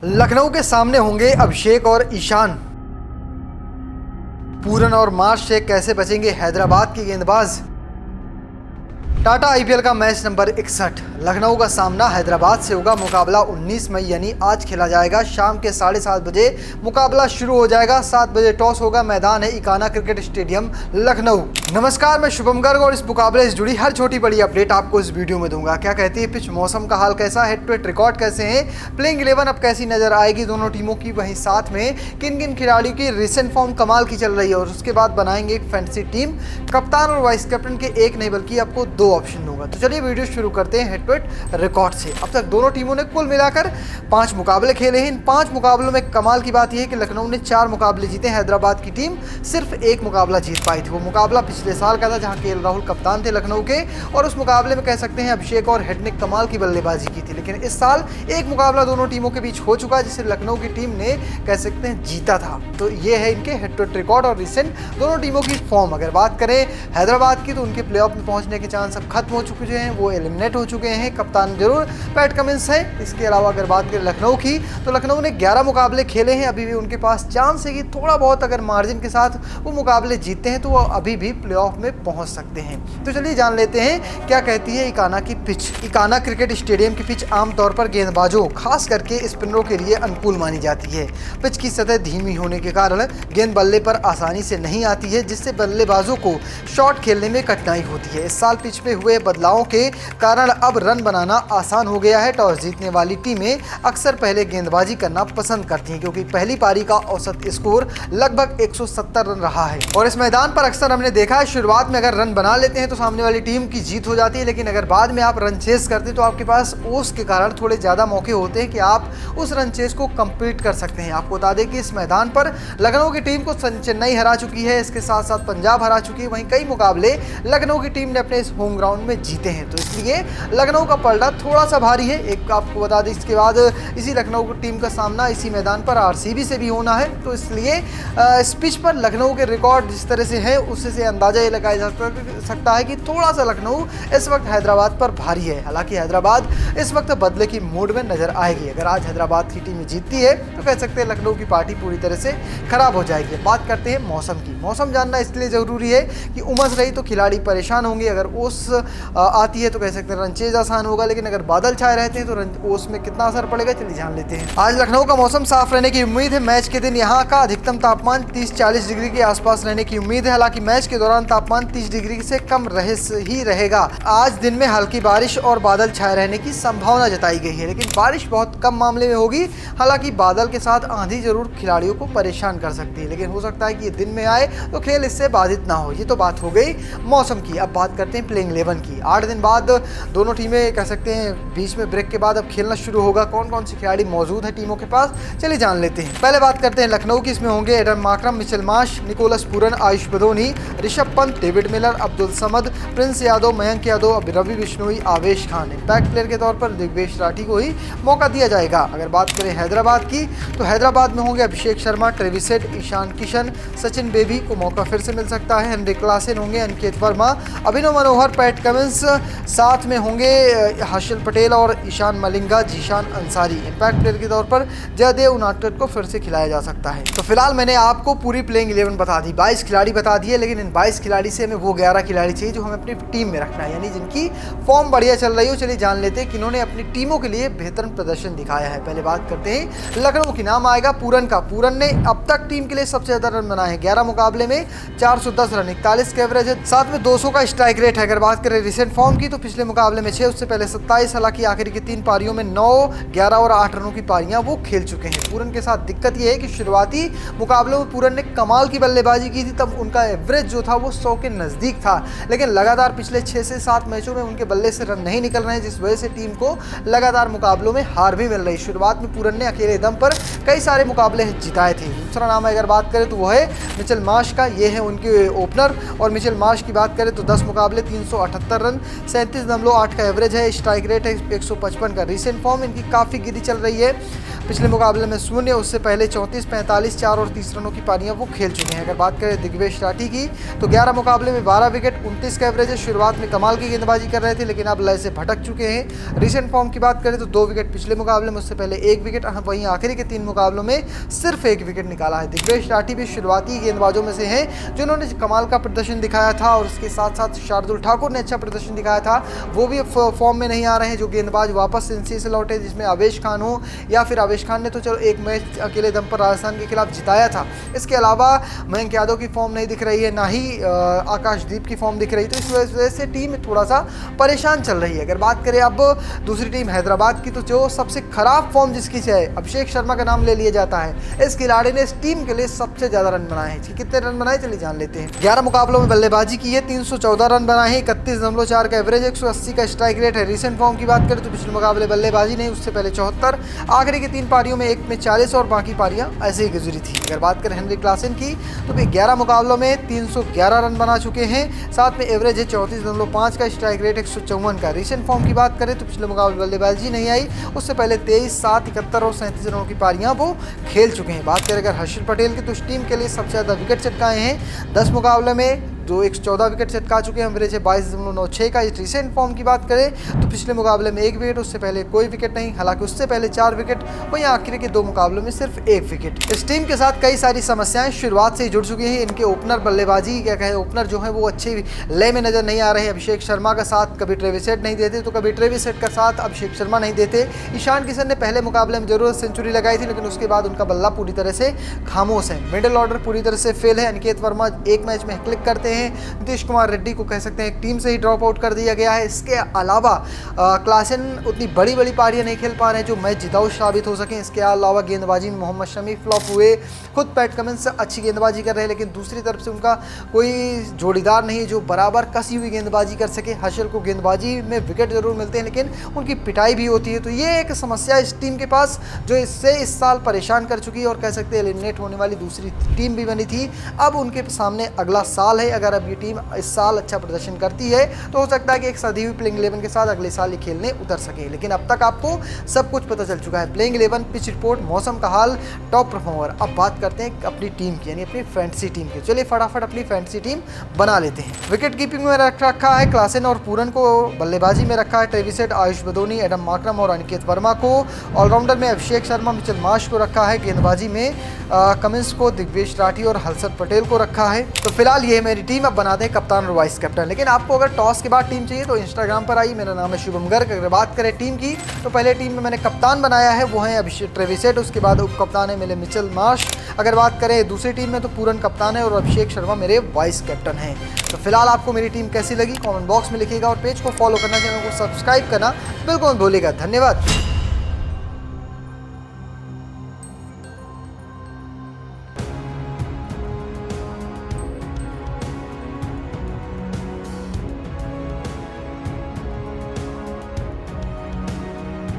लखनऊ के सामने होंगे अभिषेक और ईशान। पूरन और मार्श से कैसे बचेंगे हैदराबाद के गेंदबाज। टाटा आईपीएल का मैच नंबर 61 लखनऊ का सामना हैदराबाद से होगा। मुकाबला 19 मई यानी आज खेला जाएगा। शाम के 7:30 बजे मुकाबला शुरू हो जाएगा। 7 बजे टॉस होगा। मैदान है इकाना क्रिकेट स्टेडियम लखनऊ। नमस्कार, मैं शुभम गर्ग और इस मुकाबले से जुड़ी हर छोटी बड़ी अपडेट आपको इस वीडियो में दूंगा। क्या कहती है पिच, मौसम का हाल कैसा, हेड टू हेड रिकॉर्ड कैसे हैं, प्लेइंग 11 अब कैसी नजर आएगी दोनों टीमों की, वहीं साथ में किन किन खिलाड़ियों की रिसेंट फॉर्म कमाल की चल रही है, और उसके बाद बनाएंगे एक फैंटेसी टीम। कप्तान और वाइस कैप्टन के एक नहीं बल्कि आपको 2 ऑप्शन होगा। तो चलिए वीडियो शुरू करते हैं हेड टू हेड रिकॉर्ड से। अब तक दोनों टीमों ने कुल मिलाकर 5 मुकाबले खेले हैं। इन 5 मुकाबलों में कमाल की बात यह है कि लखनऊ ने 4 मुकाबले जीते। हैदराबाद की टीम सिर्फ 1 मुकाबला जीत पाई थी। वो मुकाबला पिछले साल का था जहां केएल राहुल कप्तान थे लखनऊ के, और उस मुकाबले में कह सकते हैं अभिषेक और हेड ने कमाल की बल्लेबाजी की थी। लेकिन इस साल एक मुकाबला दोनों टीमों के बीच हो चुका जिसे लखनऊ की टीम ने कह सकते हैं जीता था। तो ये है इनके हेड टू हेड रिकॉर्ड और रिसेंट दोनों टीमों की फॉर्म। अगर बात करें हैदराबाद की तो उनके प्लेऑफ में पहुंचने के चांस अब खत्म हो चुके हैं, वो एलिमिनेट हो चुके हैं। कप्तान जरूर पैट कमिंस है। इसके अलावा अगर बात करें लखनऊ की तो लखनऊ ने 11 मुकाबले खेले हैं। अभी भी उनके पास चांस है कि थोड़ा बहुत अगर मार्जिन के साथ वो मुकाबले जीतते हैं तो वो अभी भी प्लेऑफ में पहुंच सकते हैं। तो चलिए जान लेते हैं क्या कहती है इकाना की पिच। इकाना क्रिकेट स्टेडियम की पिच आमतौर पर गेंदबाजों खास करके स्पिनरों के लिए अनुकूल मानी जाती है। पिच की सतह धीमी होने के कारण गेंद बल्ले पर आसानी से नहीं आती है, जिससे बल्लेबाजों को शॉट खेलने में कठिनाई होती है। इस साल पिच में हुए बदलावों के कारण अब रन बनाना आसान हो गया है। टॉस जीतने वाली टीमें अक्सर पहले गेंदबाजी करना पसंद करती हैं, क्योंकि पहली पारी का औसत स्कोर लगभग 170 रन रहा है। और इस मैदान पर अक्सर हमने देखा है शुरुआत में अगर रन बना लेते हैं तो सामने वाली टीम की जीत हो जाती है, लेकिन अगर बाद में आप रन चेस करते हैं तो आपके पास ओस के कारण थोड़े ज्यादा मौके होते हैं कि आप उस रन चेस को कंप्लीट कर सकते हैं। आपको बता दें कि इस मैदान पर लखनऊ की टीम को चेन्नई हरा चुकी है, इसके साथ साथ पंजाब हरा चुकी है। वहीं कई मुकाबले लखनऊ की टीम ने अपने इस होम ग्राउंड में जीते हैं। तो इसलिए लखनऊ का पलड़ा थोड़ा सा भारी है। एक आपको बता दें इसके बाद इसी लखनऊ की टीम का सामना इसी मैदान पर आरसीबी से भी होना है। तो इसलिए इस पिच पर लखनऊ के रिकॉर्ड जिस तरह से है उससे से अंदाजा ये लगाया जा सकता है कि थोड़ा सा लखनऊ इस वक्त हैदराबाद पर भारी है। हालांकि हैदराबाद इस वक्त बदले की मूड में नजर आएगी। अगर आज हैदराबाद की टीम जीतती है तो कह सकते हैं लखनऊ की पार्टी पूरी तरह से खराब हो जाएगी। बात करते हैं मौसम की। मौसम जानना इसलिए जरूरी है कि उमस रही तो खिलाड़ी परेशान होंगे। अगर ओस आती है तो कह सकते हैं रन चेज आसान होगा, लेकिन अगर बादल छाए रहते हैं तो ओस में कितना असर पड़ेगा चलिए जान लेते हैं। आज लखनऊ का मौसम साफ रहने की उम्मीद है। मैच के दिन यहाँ का अधिकतम तापमान 30-40 डिग्री के आसपास रहने की उम्मीद है। हालांकि मैच के दौरान तापमान 30 डिग्री से कम ही रहेगा। आज दिन में हल्की बारिश और बादल छाए रहने की संभावना जताई गई है, लेकिन बारिश बहुत कम मामले में होगी। हालांकि बादल के साथ आंधी जरूर खिलाड़ियों को परेशान कर सकती है, लेकिन हो सकता है कि ये दिन में आए तो खेल इससे बाधित ना हो। ये तो बात हो गई मौसम की। अब बात करते हैं प्लेइंग 11 की। 8 दिन बाद दोनों टीमें कह सकते हैं बीच में ब्रेक के बाद अब खेलना शुरू होगा। कौन कौन से खिलाड़ी मौजूद है टीमों के पास चलिए जान लेते हैं। पहले बात करते हैं लखनऊ की। इसमें होंगे Adam Markram, Mitchell Marsh, Nicholas Pooran, Ayush Badoni, Rishabh Pant, David Miller, Abdul Samad, Prince Yadav, Mayank Yadav, Ravi Bishnoi, Avesh Khan. Impact player के तौर पर दिग्वेश राठी को ही मौका दिया जाएगा। अगर बात करें हैदराबाद की तो हैदराबाद में होंगे अभिषेक शर्मा, ट्रेविस हेड, ईशान किशन, सचिन बेबी को मौका फिर से मिल सकता है। हेनरी क्लासेन होंगे, अनिकेत वर्मा, अभिनव मनोहर, पैट कमिंस, साथ में होंगे हर्षल पटेल और ईशान मलिंगा, जीशान अंसारी। इम्पैक्ट प्लेयर के तौर पर जयदेव उनादकट को फिर से खिलाया जा सकता है। तो फिलहाल मैंने आपको पूरी प्लेइंग 11 बता दी, 22 खिलाड़ी बता दिए, लेकिन इन 22 खिलाड़ी से हमें वो 11 खिलाड़ी चाहिए जो हमें अपनी टीम में रखना है, यानी जिनकी फॉर्म बढ़िया चल रही हो। चलिए जान लेते हैं किन्होंने अपनी टीमों के लिए बेहतरीन प्रदर्शन दिखाया है। पहले बात करते हैं लखनऊ की। नाम आएगा पूरन का। पूरन ने अब तक टीम के लिए सबसे ज्यादा रन बनाए हैं। 11 मुकाबले में 410 रन, 41 के एवरेज है, साथ में 200 का स्ट्राइक रेट है। अगर बात करें रिसेंट फॉर्म की तो पिछले मुकाबले में 6, उससे पहले 27। हालांकि आखिरी की 3 पारियों में 9, 11 और 8 रनों की पारियां वो खेल चुके हैं। पूरन के साथ दिक्कत यह है कि शुरुआती मुकाबलों में पूरन ने कमाल की बल्लेबाजी की थी, तब उनका एवरेज जो था वो 100 के नजदीक था, लेकिन लगातार पिछले 6 से 7 मैचों में उनके बल्ले से रन नहीं निकल रहे हैं, जिस वजह से टीम को लगातार मुकाबलों में हार भी मिल रही। शुरुआत में पूरन ने अकेले दम पर कई सारे मुकाबले जिताए थे। दूसरा नाम अगर बात करें तो वो है मिचेल मार्श का। ये है उनके ओपनर, और मिचेल मार्श की बात करें तो 10 मुकाबले, 178 रन, 37.8 का एवरेज है, स्ट्राइक रेट है 155 का। रिसेंट फॉर्म इनकी काफ़ी गिरी चल रही है। पिछले मुकाबले में 0, उससे पहले 34, 45, 4 और 30 रनों की पारियां वो खेल चुके हैं। अगर बात करें दिग्वेश राठी की तो 11 मुकाबले में 12 विकेट, 29 का एवरेज है। शुरुआत में कमाल की गेंदबाजी कर रहे थे लेकिन अब लय से भटक चुके हैं। रिसेंट फॉर्म की बात करें तो 2 विकेट पिछले मुकाबले में, उससे पहले 1 विकेट, वहीं आखिरी के 3 मुकाबलों में सिर्फ 1 विकेट निकाला है। दिग्वेश राठी भी शुरुआती गेंदबाजों में से हैं जिन्होंने कमाल का प्रदर्शन दिखाया था और उसके साथ साथ शार्दुल ठाकुर ने अच्छा प्रदर्शन दिखाया था, वो भी फॉर्म में नहीं आ रहे हैं। जो गेंदबाज वापस एनसीए से लौटे जिसमें आवेश खान हो, या फिर आवेश खान ने तो चलो एक मैच अकेले दम पर राजस्थान के खिलाफ जिताया था, इसके अलावा मयंक यादव की फॉर्म नहीं दिख रही है, ना ही आकाशदीप की फॉर्म दिख रही है। तो इस वजह से टीम थोड़ा सा परेशान चल रही है। अगर बात करें अब दूसरी टीम हैदराबाद की तो जो सबसे खराब फॉर्म जिसकी है, अभिषेक शर्मा का नाम ले लिया जाता है। इस खिलाड़ी ने इस टीम के लिए सबसे ज्यादा रन बनाए हैं। कितने रन बनाए चलिए जान लेते हैं। 11 मुकाबलों में बल्लेबाजी की है, 314 रन बनाए हैं, 31.4 का एवरेज, 180 का स्ट्राइक रेट है। रिसेंट फॉर्म की बात करें तो पिछले मुकाबले बल्लेबाजी नहीं, उससे पहले 74, आखिरी की 3 पारियों में एक में 40 और बाकी पारियां ऐसे ही गुजरी थी। अगर बात करें हेनरी क्लासन की तो भी 11 मुकाबलों में 311 रन बना चुके हैं, साथ में एवरेज है 34.5 का, स्ट्राइक रेट 154 का। रिसेंट फॉर्म की बात करें तो पिछले मुकाबले बल्लेबाजी नहीं आई, उससे पहले 23, 7, 71 और 37 रनों की पारियां वो खेल चुके हैं। बात करें अगर हर्षल पटेल की तो उस टीम के लिए सबसे ज़्यादा विकेट चटकाए हैं, 10 मुकाबले में जो 114 विकेट चटका चुके हैं, एवरेज है 22.96 का। रिसेंट फॉर्म की बात करें तो पिछले मुकाबले में 1 विकेट, उससे पहले कोई विकेट नहीं, हालांकि उससे पहले 4 विकेट, वहीं आखिरी के 2 मुकाबलों में सिर्फ 1 विकेट। इस टीम के साथ कई सारी समस्याएं शुरुआत से ही जुड़ चुकी हैं। इनके ओपनर बल्लेबाजी क्या कहें, ओपनर जो है वो अच्छे लय में नजर नहीं आ रहे हैं। अभिषेक शर्मा का साथ कभी ट्रेविस हेड नहीं देते तो कभी ट्रेविस हेड का साथ अभिषेक शर्मा नहीं देते। ईशान किशन ने पहले मुकाबले में जरूर सेंचुरी लगाई थी लेकिन उसके बाद उनका बल्ला पूरी तरह से खामोश है। मिडिल ऑर्डर पूरी तरह से फेल है। अनिकेत वर्मा एक मैच में क्लिक करते हैं, नीतीश कुमार रेड्डी को कह सकते हैं एक टीम से ही ड्रॉप आउट कर दिया गया है। इसके अलावा क्लासन उतनी बड़ी बड़ी पारियां नहीं खेल पा रहे हैं जो मैच जिताऊ साबित हो सकें। इसके अलावा गेंदबाजी में मोहम्मद शमी फ्लॉप हुए, खुद पैट कमिंस अच्छी गेंदबाजी कर रहे हैं लेकिन दूसरी तरफ से उनका कोई जोड़ीदार नहीं जो बराबर कसी हुई गेंदबाजी कर सके। हर्षल को गेंदबाजी में विकेट जरूर मिलते हैं लेकिन उनकी पिटाई भी होती है। तो ये एक समस्या इस टीम के पास जो इससे इस साल परेशान कर चुकी है और कह सकते हैं एलिमिनेट होने वाली दूसरी टीम भी बनी थी। अब उनके सामने अगला साल है। अगर अब ये टीम इस साल अच्छा प्रदर्शन करती है तो हो सकता है कि एक सदी हुई प्लेइंग 11 के साथ अगले साल ही खेलने उतर सके। लेकिन अब तक आपको सब कुछ पता चल चुका है। प्लेइंग 11, पिच रिपोर्ट, मौसम का हाल, टॉप परफॉर्मर। अब बात करते हैं अपनी टीम की यानी अपनी फैंटेसी टीम की। चलिए फटाफट अपनी फैंटेसी टीम बना लेते हैं। विकेट कीपिंग में रखा है क्लासन और पूरन को, बल्लेबाजी में रखा है Travis head, Ayush Badoni, Adam Markram और अनिकेत वर्मा को, ऑलराउंडर में अभिषेक शर्मा, मिचेल मार्श को रखा है, गेंदबाजी में कमिंस को, दिग्वेश राठी और हर्षद पटेल को रखा है। तो फिलहाल ये मेरी टीम। अब बनाते हैं कप्तान और वाइस कैप्टन। लेकिन आपको अगर टॉस के बाद टीम चाहिए तो इंस्टाग्राम पर आइए, मेरा नाम है शुभम गर्ग। अगर बात करें टीम की तो पहले टीम में मैंने कप्तान बनाया है वो है अभिषेक ट्रेविस हेड, उसके बाद उप कप्तान है मेरे मिचेल मार्श। अगर बात करें दूसरी टीम में तो पूरन कप्तान है और अभिषेक शर्मा मेरे वाइस कैप्टन हैं। तो फिलहाल आपको मेरी टीम कैसी लगी कमेंट बॉक्स में लिखिएगा और पेज को फॉलो करना, चैनल को सब्सक्राइब करना बिल्कुल मत भूलिएगा। धन्यवाद।